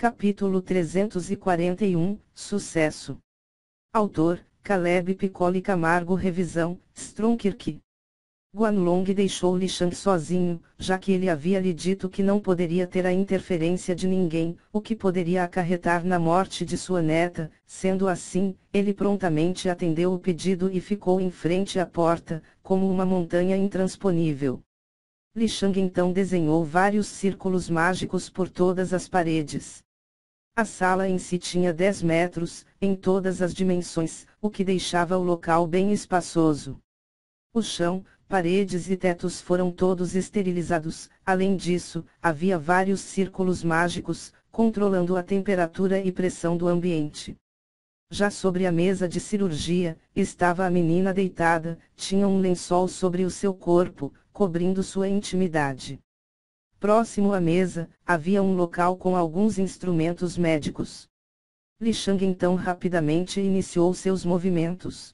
Capítulo 341, Sucesso. Autor, Caleb Piccoli Camargo. Revisão, Strunkirk. Guanlong deixou Li Shang sozinho, já que ele havia lhe dito que não poderia ter a interferência de ninguém, o que poderia acarretar na morte de sua neta. Sendo assim, ele prontamente atendeu o pedido e ficou em frente à porta, como uma montanha intransponível. Li Shang então desenhou vários círculos mágicos por todas as paredes. A sala em si tinha 10 metros, em todas as dimensões, o que deixava o local bem espaçoso. O chão, paredes e tetos foram todos esterilizados. Além disso, havia vários círculos mágicos, controlando a temperatura e pressão do ambiente. Já sobre a mesa de cirurgia, estava a menina deitada, tinha um lençol sobre o seu corpo, cobrindo sua intimidade. Próximo à mesa, havia um local com alguns instrumentos médicos. Li Shang então rapidamente iniciou seus movimentos.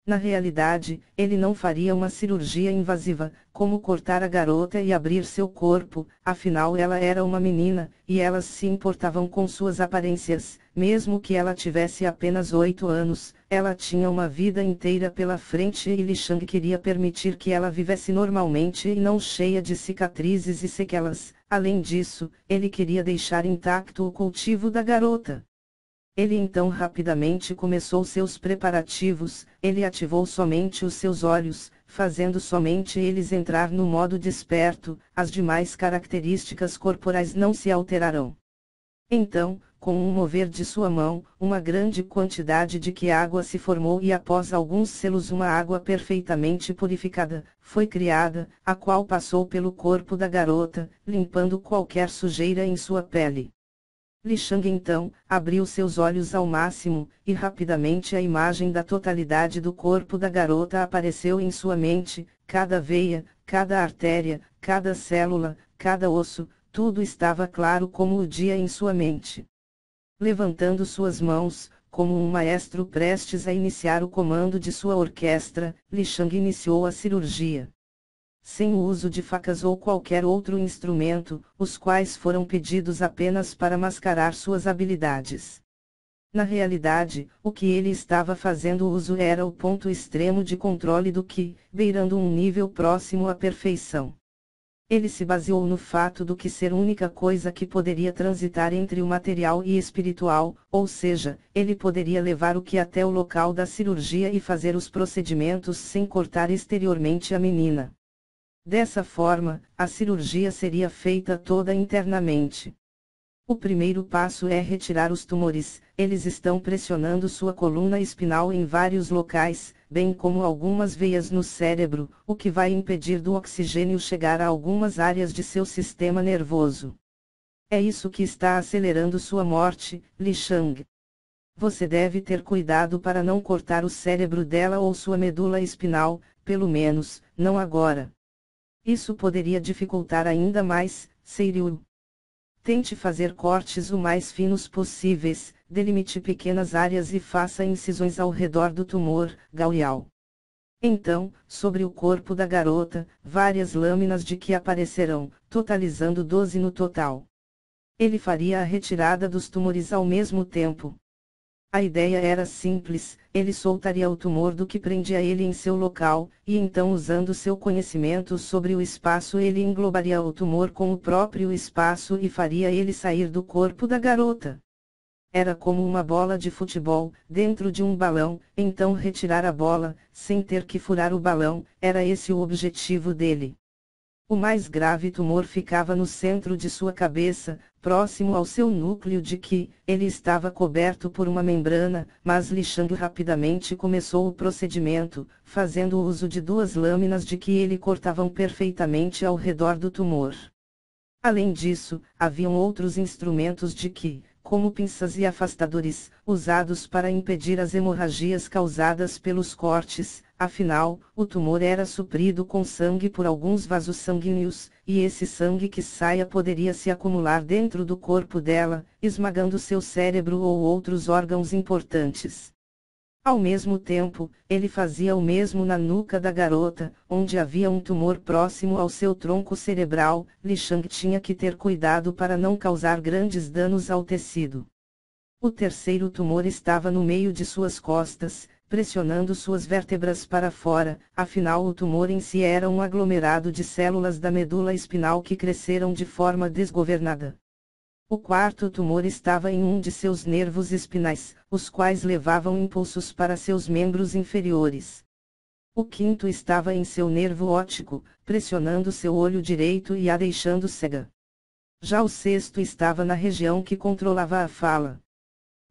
Na realidade, ele não faria uma cirurgia invasiva, como cortar a garota e abrir seu corpo, afinal ela era uma menina, e elas se importavam com suas aparências. Mesmo que ela tivesse apenas 8 anos, ela tinha uma vida inteira pela frente e Li Shang queria permitir que ela vivesse normalmente e não cheia de cicatrizes e sequelas. Além disso, ele queria deixar intacto o cultivo da garota. Ele então rapidamente começou seus preparativos. Ele ativou somente os seus olhos, fazendo somente eles entrar no modo desperto. As demais características corporais não se alterarão. Então, com um mover de sua mão, uma grande quantidade de água se formou e após alguns selos uma água perfeitamente purificada foi criada, a qual passou pelo corpo da garota, limpando qualquer sujeira em sua pele. Li Shang então, abriu seus olhos ao máximo, e rapidamente a imagem da totalidade do corpo da garota apareceu em sua mente. Cada veia, cada artéria, cada célula, cada osso, tudo estava claro como o dia em sua mente. Levantando suas mãos, como um maestro prestes a iniciar o comando de sua orquestra, Li Shang iniciou a cirurgia. Sem o uso de facas ou qualquer outro instrumento, os quais foram pedidos apenas para mascarar suas habilidades. Na realidade, o que ele estava fazendo uso era o ponto extremo de controle do Qi, beirando um nível próximo à perfeição. Ele se baseou no fato do Qi ser a única coisa que poderia transitar entre o material e espiritual, ou seja, ele poderia levar o Qi até o local da cirurgia e fazer os procedimentos sem cortar exteriormente a menina. Dessa forma, a cirurgia seria feita toda internamente. O primeiro passo é retirar os tumores. Eles estão pressionando sua coluna espinal em vários locais, bem como algumas veias no cérebro, o que vai impedir do oxigênio chegar a algumas áreas de seu sistema nervoso. É isso que está acelerando sua morte, Li Shang. Você deve ter cuidado para não cortar o cérebro dela ou sua medula espinal, pelo menos, não agora. Isso poderia dificultar ainda mais, Seiryu. Tente fazer cortes o mais finos possíveis, delimite pequenas áreas e faça incisões ao redor do tumor, Gaoyao. Então, sobre o corpo da garota, várias lâminas de Qi aparecerão, totalizando 12 no total. Ele faria a retirada dos tumores ao mesmo tempo. A ideia era simples, ele soltaria o tumor do que prendia ele em seu local, e então usando seu conhecimento sobre o espaço ele englobaria o tumor com o próprio espaço e faria ele sair do corpo da garota. Era como uma bola de futebol, dentro de um balão, então retirar a bola, sem ter que furar o balão, era esse o objetivo dele. O mais grave tumor ficava no centro de sua cabeça, próximo ao seu núcleo de Qi. Ele estava coberto por uma membrana, mas Li Shang rapidamente começou o procedimento, fazendo uso de 2 lâminas de Qi ele cortavam perfeitamente ao redor do tumor. Além disso, haviam outros instrumentos de Qi, como pinças e afastadores, usados para impedir as hemorragias causadas pelos cortes. Afinal, o tumor era suprido com sangue por alguns vasos sanguíneos, e esse sangue que saia poderia se acumular dentro do corpo dela, esmagando seu cérebro ou outros órgãos importantes. Ao mesmo tempo, ele fazia o mesmo na nuca da garota, onde havia um tumor próximo ao seu tronco cerebral. Li Shang tinha que ter cuidado para não causar grandes danos ao tecido. O terceiro tumor estava no meio de suas costas, pressionando suas vértebras para fora, afinal o tumor em si era um aglomerado de células da medula espinal que cresceram de forma desgovernada. O quarto tumor estava em um de seus nervos espinais, os quais levavam impulsos para seus membros inferiores. O quinto estava em seu nervo óptico, pressionando seu olho direito e a deixando cega. Já o sexto estava na região que controlava a fala.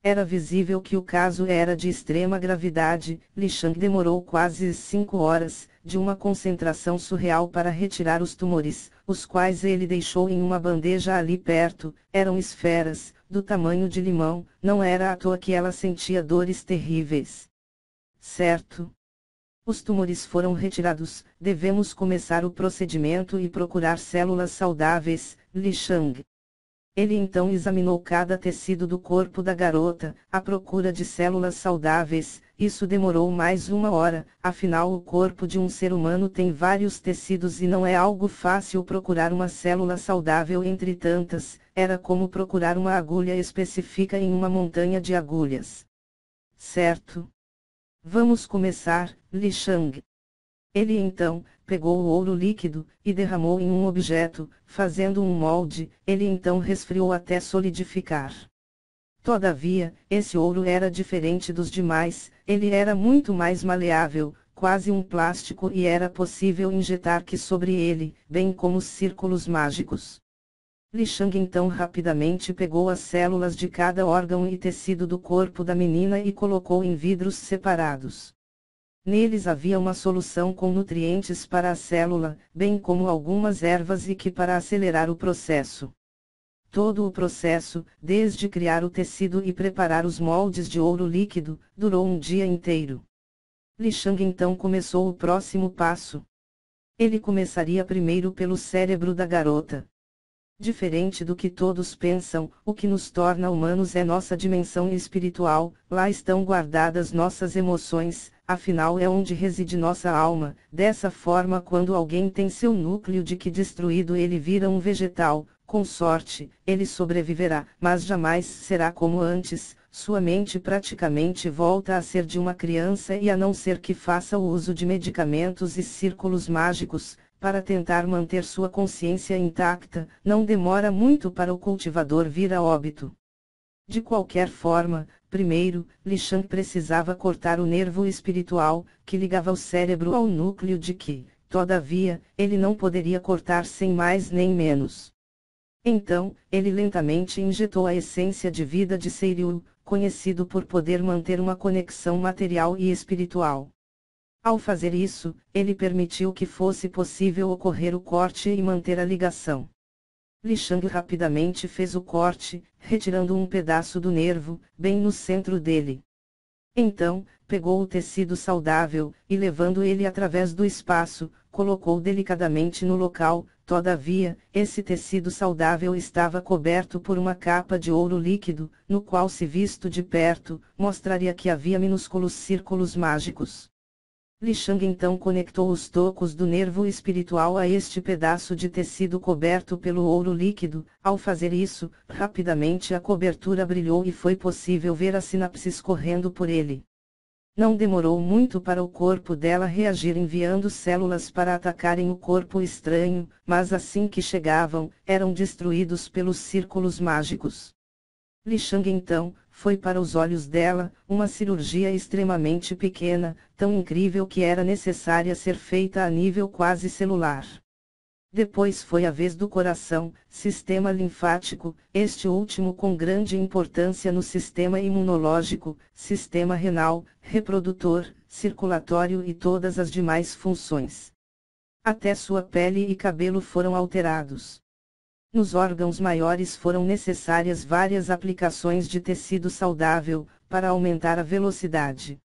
Era visível que o caso era de extrema gravidade. Li Shang demorou quase 5 horas, de uma concentração surreal para retirar os tumores, os quais ele deixou em uma bandeja ali perto. Eram esferas, do tamanho de limão. Não era à toa que ela sentia dores terríveis. Certo. Os tumores foram retirados, devemos começar o procedimento e procurar células saudáveis, Li Shang. Ele então examinou cada tecido do corpo da garota, à procura de células saudáveis. Isso demorou mais 1 hora, afinal o corpo de um ser humano tem vários tecidos e não é algo fácil procurar uma célula saudável entre tantas. Era como procurar uma agulha específica em uma montanha de agulhas. Certo. Vamos começar, Li Shang. Ele então pegou o ouro líquido e derramou em um objeto, fazendo um molde. Ele então resfriou até solidificar. Todavia, esse ouro era diferente dos demais. Ele era muito mais maleável, quase um plástico, e era possível injetar qi sobre ele, bem como os círculos mágicos. Li Shang então rapidamente pegou as células de cada órgão e tecido do corpo da menina e colocou em vidros separados. Neles havia uma solução com nutrientes para a célula, bem como algumas ervas e qi para acelerar o processo. Todo o processo, desde criar o tecido e preparar os moldes de ouro líquido, durou um dia inteiro. Li Shang então começou o próximo passo. Ele começaria primeiro pelo cérebro da garota. Diferente do que todos pensam, o que nos torna humanos é nossa dimensão espiritual. Lá estão guardadas nossas emoções, afinal é onde reside nossa alma. Dessa forma, quando alguém tem seu núcleo de qi destruído, ele vira um vegetal. Com sorte, ele sobreviverá, mas jamais será como antes. Sua mente praticamente volta a ser de uma criança, e a não ser que faça o uso de medicamentos e círculos mágicos para tentar manter sua consciência intacta, não demora muito para o cultivador vir a óbito. De qualquer forma, primeiro, Li Shang precisava cortar o nervo espiritual, que ligava o cérebro ao núcleo de qi. Todavia, ele não poderia cortar sem mais nem menos. Então, ele lentamente injetou a essência de vida de Seiryu, conhecido por poder manter uma conexão material e espiritual. Ao fazer isso, ele permitiu que fosse possível ocorrer o corte e manter a ligação. Li Shang rapidamente fez o corte, retirando um pedaço do nervo, bem no centro dele. Então, pegou o tecido saudável, e levando ele através do espaço, colocou delicadamente no local. Todavia, esse tecido saudável estava coberto por uma capa de ouro líquido, no qual, se visto de perto, mostraria que havia minúsculos círculos mágicos. Li Shang então conectou os tocos do nervo espiritual a este pedaço de tecido coberto pelo ouro líquido. Ao fazer isso, rapidamente a cobertura brilhou e foi possível ver as sinapses correndo por ele. Não demorou muito para o corpo dela reagir, enviando células para atacarem o corpo estranho, mas assim que chegavam, eram destruídos pelos círculos mágicos. Li Shang então foi para os olhos dela, uma cirurgia extremamente pequena, tão incrível que era necessária ser feita a nível quase celular. Depois foi a vez do coração, sistema linfático, este último com grande importância no sistema imunológico, sistema renal, reprodutor, circulatório e todas as demais funções. Até sua pele e cabelo foram alterados. Nos órgãos maiores foram necessárias várias aplicações de tecido saudável, para aumentar a velocidade.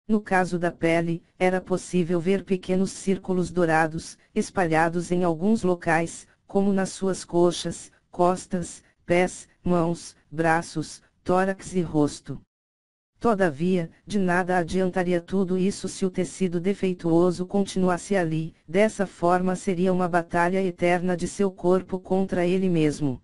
No caso da pele, era possível ver pequenos círculos dourados, espalhados em alguns locais, como nas suas coxas, costas, pés, mãos, braços, tórax e rosto. Todavia, de nada adiantaria tudo isso se o tecido defeituoso continuasse ali, dessa forma seria uma batalha eterna de seu corpo contra ele mesmo.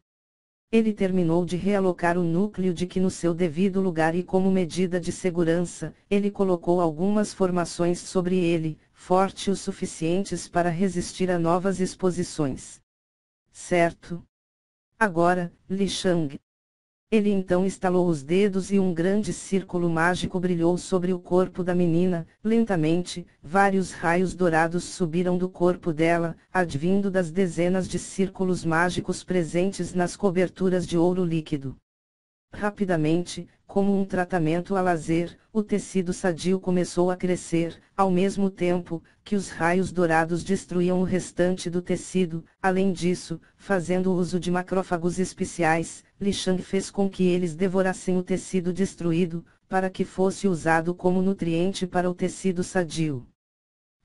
Ele terminou de realocar o núcleo de Qi no seu devido lugar e como medida de segurança, ele colocou algumas formações sobre ele, fortes o suficientes para resistir a novas exposições. Certo? Agora, Li Shang. Ele então estalou os dedos e um grande círculo mágico brilhou sobre o corpo da menina. Lentamente, vários raios dourados subiram do corpo dela, advindo das dezenas de círculos mágicos presentes nas coberturas de ouro líquido. Rapidamente, como um tratamento a laser, o tecido sadio começou a crescer, ao mesmo tempo que os raios dourados destruíam o restante do tecido. Além disso, fazendo uso de macrófagos especiais, Li Shang fez com que eles devorassem o tecido destruído, para que fosse usado como nutriente para o tecido sadio.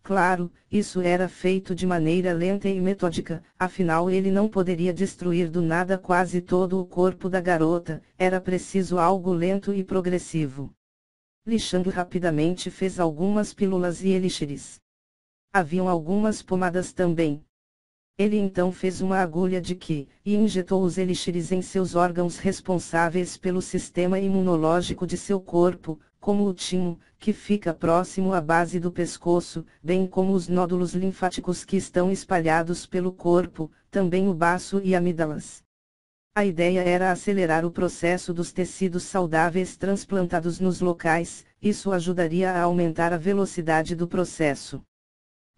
Claro, isso era feito de maneira lenta e metódica, afinal ele não poderia destruir do nada quase todo o corpo da garota, era preciso algo lento e progressivo. Li Shang rapidamente fez algumas pílulas e elixires. Haviam algumas pomadas também. Ele então fez uma agulha de Qi, e injetou os elixires em seus órgãos responsáveis pelo sistema imunológico de seu corpo, como o timo, que fica próximo à base do pescoço, bem como os nódulos linfáticos que estão espalhados pelo corpo, também o baço e amígdalas. A ideia era acelerar o processo dos tecidos saudáveis transplantados nos locais, isso ajudaria a aumentar a velocidade do processo.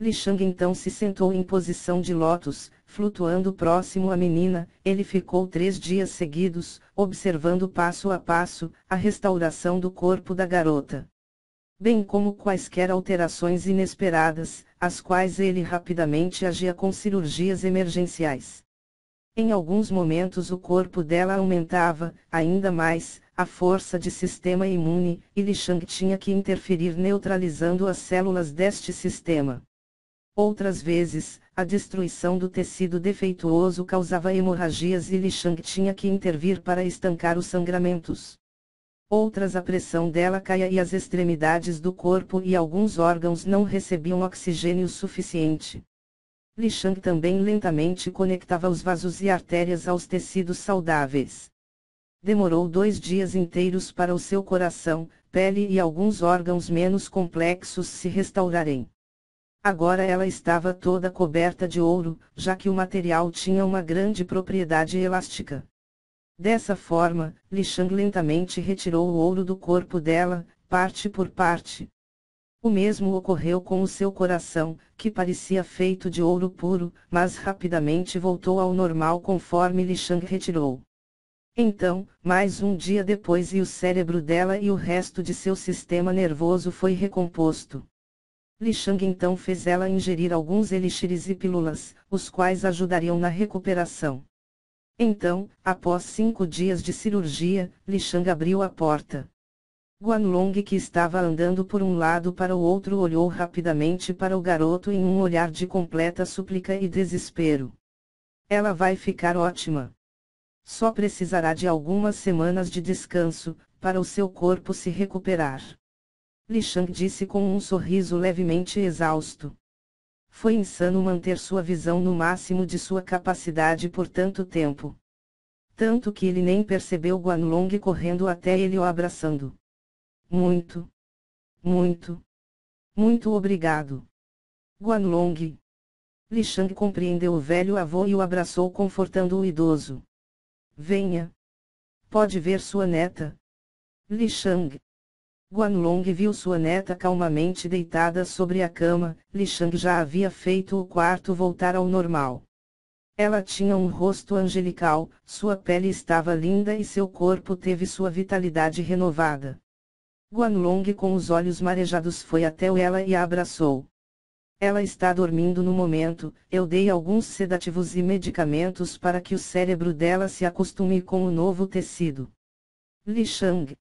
Li Shang então se sentou em posição de lótus, flutuando próximo à menina. Ele ficou 3 dias seguidos, observando passo a passo, a restauração do corpo da garota. Bem como quaisquer alterações inesperadas, as quais ele rapidamente agia com cirurgias emergenciais. Em alguns momentos o corpo dela aumentava, ainda mais, a força de sistema imune, e Li Shang tinha que interferir neutralizando as células deste sistema. Outras vezes, a destruição do tecido defeituoso causava hemorragias e Li Shang tinha que intervir para estancar os sangramentos. Outras a pressão dela caía e as extremidades do corpo e alguns órgãos não recebiam oxigênio suficiente. Li Shang também lentamente conectava os vasos e artérias aos tecidos saudáveis. Demorou 2 dias inteiros para o seu coração, pele e alguns órgãos menos complexos se restaurarem. Agora ela estava toda coberta de ouro, já que o material tinha uma grande propriedade elástica. Dessa forma, Li Shang lentamente retirou o ouro do corpo dela, parte por parte. O mesmo ocorreu com o seu coração, que parecia feito de ouro puro, mas rapidamente voltou ao normal conforme Li Shang retirou. Então, mais um dia depois e o cérebro dela e o resto de seu sistema nervoso foi recomposto. Li Shang então fez ela ingerir alguns elixires e pílulas, os quais ajudariam na recuperação. Então, após 5 dias de cirurgia, Li Shang abriu a porta. Guanlong, que estava andando por um lado para o outro, olhou rapidamente para o garoto em um olhar de completa súplica e desespero. Ela vai ficar ótima. Só precisará de algumas semanas de descanso, para o seu corpo se recuperar. Li Shang disse com um sorriso levemente exausto. Foi insano manter sua visão no máximo de sua capacidade por tanto tempo. Tanto que ele nem percebeu Guanlong correndo até ele o abraçando. Muito obrigado. Guanlong. Li Shang compreendeu o velho avô e o abraçou confortando o idoso. Venha. Pode ver sua neta. Li Shang. Guanlong viu sua neta calmamente deitada sobre a cama. Li Shang já havia feito o quarto voltar ao normal. Ela tinha um rosto angelical, sua pele estava linda e seu corpo teve sua vitalidade renovada. Guanlong, com os olhos marejados, foi até ela e a abraçou. Ela está dormindo no momento. Eu dei alguns sedativos e medicamentos para que o cérebro dela se acostume com o novo tecido. Li Shang.